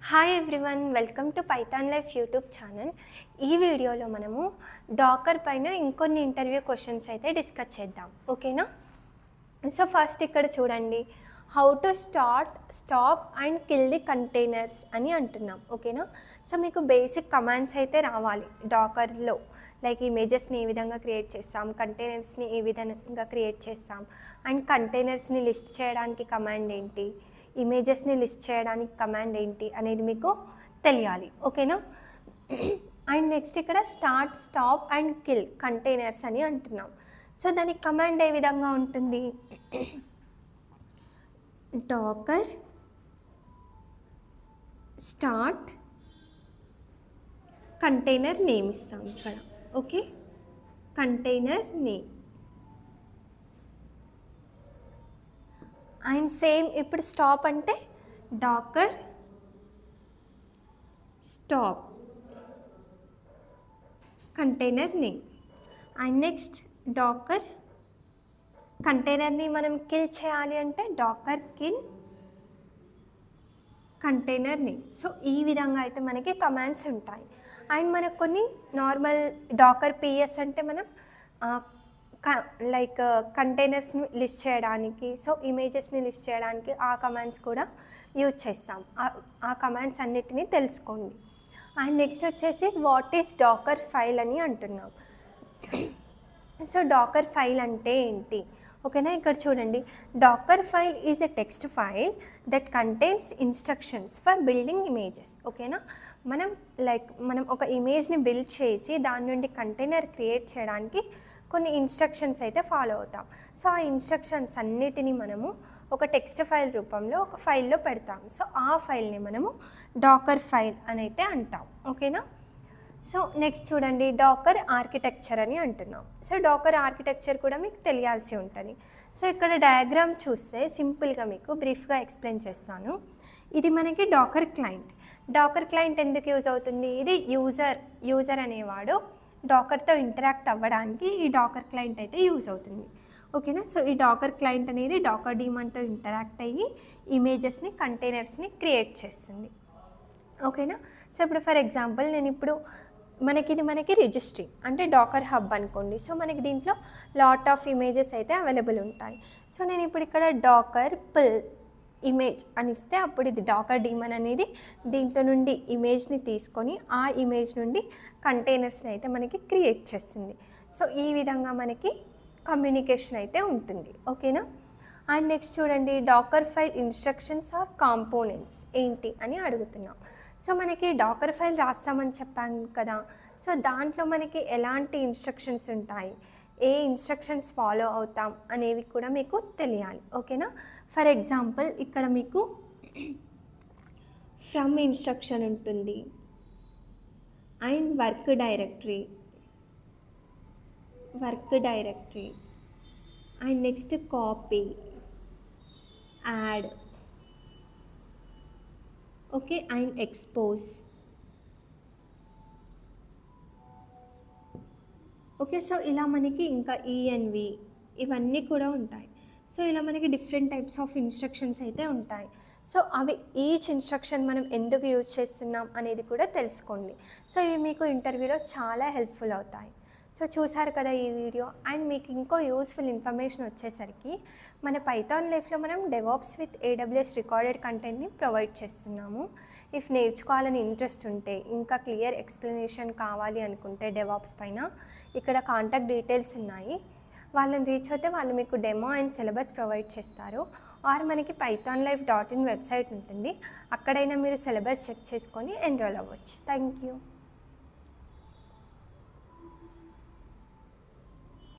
Hi everyone, welcome to Python life YouTube channel. ఈ వీడియోలో మనము డాకర్ పైన ఇంకొన్ని ఇంటర్వ్యూ క్వశ్చన్స్ అయితే డిస్కస్ చేద్దాం, ఓకేనా? సో ఫస్ట్ ఇక్కడ చూడండి, how to stop and kill the containers అని అంటున్నాం, ఓకేనా? సో మీకు బేసిక్ కమాండ్స్ అయితే రావాలి డాకర్లో. లైక్ ఇమేజెస్ని ఏ విధంగా క్రియేట్ చేస్తాం, కంటైనర్స్ని ఏ విధంగా క్రియేట్ చేస్తాం, అండ్ కంటైనర్స్ని లిస్ట్ చేయడానికి కమాండ్ ఏంటి, ఇమేజెస్ని లిస్ట్ చేయడానికి కమాండ్ ఏంటి అనేది మీకు తెలియాలి, ఓకేనా? అండ్ నెక్స్ట్ ఇక్కడ స్టాప్ అండ్ కిల్ కంటైనర్స్ అని అంటున్నాం. సో దానికి కమాండ్ ఏ విధంగా ఉంటుంది, డాకర్ స్టార్ట్ కంటైనర్ నేమ్ ఇస్తాం ఇక్కడ, okay? Container name. And same ఇప్పుడు స్టాప్ అంటే docker stop container name. And next docker కంటైనర్ని మనం కిల్ చేయాలి అంటే docker kill container name. So ఈ విధంగా అయితే మనకి కమాండ్స్ ఉంటాయి. అండ్ మనకు కొన్ని నార్మల్ డాకర్ పిఎస్ అంటే మనం లైక్ కంటైనర్స్ని లిస్ట్ చేయడానికి, సో ఇమేజెస్ని లిస్ట్ చేయడానికి ఆ కమాండ్స్ కూడా యూజ్ చేస్తాం. ఆ కమాండ్స్ అన్నిటినీ తెలుసుకోండి. అండ్ నెక్స్ట్ వచ్చేసి వాట్ ఈస్ డాకర్ ఫైల్ అని అంటున్నాం. సో డాకర్ ఫైల్ అంటే ఏంటి, ఓకేనా? ఇక్కడ చూడండి, Docker file is a text file that contains instructions for building images, ఓకేనా? మనం ఒక ఇమేజ్ని బిల్డ్ చేసి దాని నుండి కంటైనర్ క్రియేట్ చేయడానికి కొన్ని ఇన్స్ట్రక్షన్స్ అయితే ఫాలో అవుతాం. సో ఆ ఇన్స్ట్రక్షన్స్ అన్నిటినీ మనము ఒక టెక్స్ట్ ఫైల్ రూపంలో ఒక ఫైల్లో పెడతాం. సో ఆ ఫైల్ని మనము డాకర్ ఫైల్ అని అయితే అంటాం, ఓకేనా? సో నెక్స్ట్ చూడండి, డాకర్ ఆర్కిటెక్చర్ అని అంటున్నాం. సో డాకర్ ఆర్కిటెక్చర్ కూడా మీకు తెలియాల్సి ఉంటుంది. సో ఇక్కడ డయాగ్రామ్ చూస్తే సింపుల్గా మీకు బ్రీఫ్గా ఎక్స్ప్లెయిన్ చేస్తాను. ఇది మనకి డాకర్ క్లయింట్. డాకర్ క్లయింట్ ఎందుకు యూజ్ అవుతుంది, ఇది యూజర్ అనేవాడు డాకర్తో ఇంటరాక్ట్ అవ్వడానికి ఈ డాకర్ క్లయింట్ అయితే యూజ్ అవుతుంది, ఓకేనా? సో ఈ డాకర్ క్లయింట్ అనేది డాకర్ డీమన్తో ఇంటరాక్ట్ అయ్యి ఇమేజెస్ని కంటైనర్స్ని క్రియేట్ చేస్తుంది, ఓకేనా? సో ఇప్పుడు ఫర్ ఎగ్జాంపుల్ నేను ఇప్పుడు మనకి రిజిస్ట్రీ అంటే డాకర్ హబ్ అనుకోండి. సో మనకి దీంట్లో లాట్ ఆఫ్ ఇమేజెస్ అయితే అవైలబుల్ ఉంటాయి. సో నేను ఇప్పుడు ఇక్కడ డాకర్ పుల్ ఇమేజ్ అని ఇస్తే అప్పుడు ఇది డాకర్ డీమన్ అనేది దీంట్లో నుండి ఇమేజ్ని తీసుకొని ఆ ఇమేజ్ నుండి కంటైనర్స్ని అయితే మనకి క్రియేట్ చేస్తుంది. సో ఈ విధంగా మనకి కమ్యూనికేషన్ అయితే ఉంటుంది, ఓకేనా? అండ్ నెక్స్ట్ చూడండి, Docker file instructions are components ఏంటి అని అడుగుతున్నాం. సో మనకి డాకర్ ఫైల్ రాస్తామని చెప్పాను కదా, సో దాంట్లో మనకి ఎలాంటి ఇన్స్ట్రక్షన్స్ ఉంటాయి, ఏ ఇన్స్ట్రక్షన్స్ ఫాలో అవుతాం అనేవి కూడా మీకు తెలియాలి, ఓకేనా? ఫర్ ఎగ్జాంపుల్ ఇక్కడ మీకు ఫ్రమ్ ఇన్స్ట్రక్షన్ ఉంటుంది, and work directory and next copy, add, okay, and expose, okay. So ఇలా మనకి ఇంకా ఈఎన్వి ఇవన్నీ కూడా ఉంటాయి. సో ఇలా మనకి డిఫరెంట్ టైప్స్ ఆఫ్ ఇన్స్ట్రక్షన్స్ అయితే ఉంటాయి. సో అవి ఈచ్ ఇన్స్ట్రక్షన్ మనం ఎందుకు యూజ్ చేస్తున్నాం అనేది కూడా తెలుసుకోండి. సో ఇవి మీకు ఇంటర్వ్యూలో చాలా హెల్ప్ఫుల్ అవుతాయి. సో చూసారు కదా ఈ వీడియో. అండ్ మీకు ఇంకో యూస్ఫుల్ ఇన్ఫర్మేషన్ వచ్చేసరికి మన పైథాన్ లైఫ్లో మనం డెవాప్స్ విత్ AWS రికార్డెడ్ కంటెంట్ని ప్రొవైడ్ చేస్తున్నాము. ఇఫ్ నేర్చుకోవాలని ఇంట్రెస్ట్ ఉంటే, ఇంకా క్లియర్ ఎక్స్ప్లెనేషన్ కావాలి అనుకుంటే డెవాప్స్ పైన ఇక్కడ కాంటాక్ట్ డీటెయిల్స్ ఉన్నాయి. వాళ్ళని రీచ్ అయితే వాళ్ళు మీకు డెమో అండ్ సిలబస్ ప్రొవైడ్ చేస్తారు. ఆర్ మనకి pythonlife.in వెబ్సైట్ ఉంటుంది, అక్కడైనా మీరు సిలబస్ చెక్ చేసుకొని ఎన్రోల్ అవ్వచ్చు. Thank you.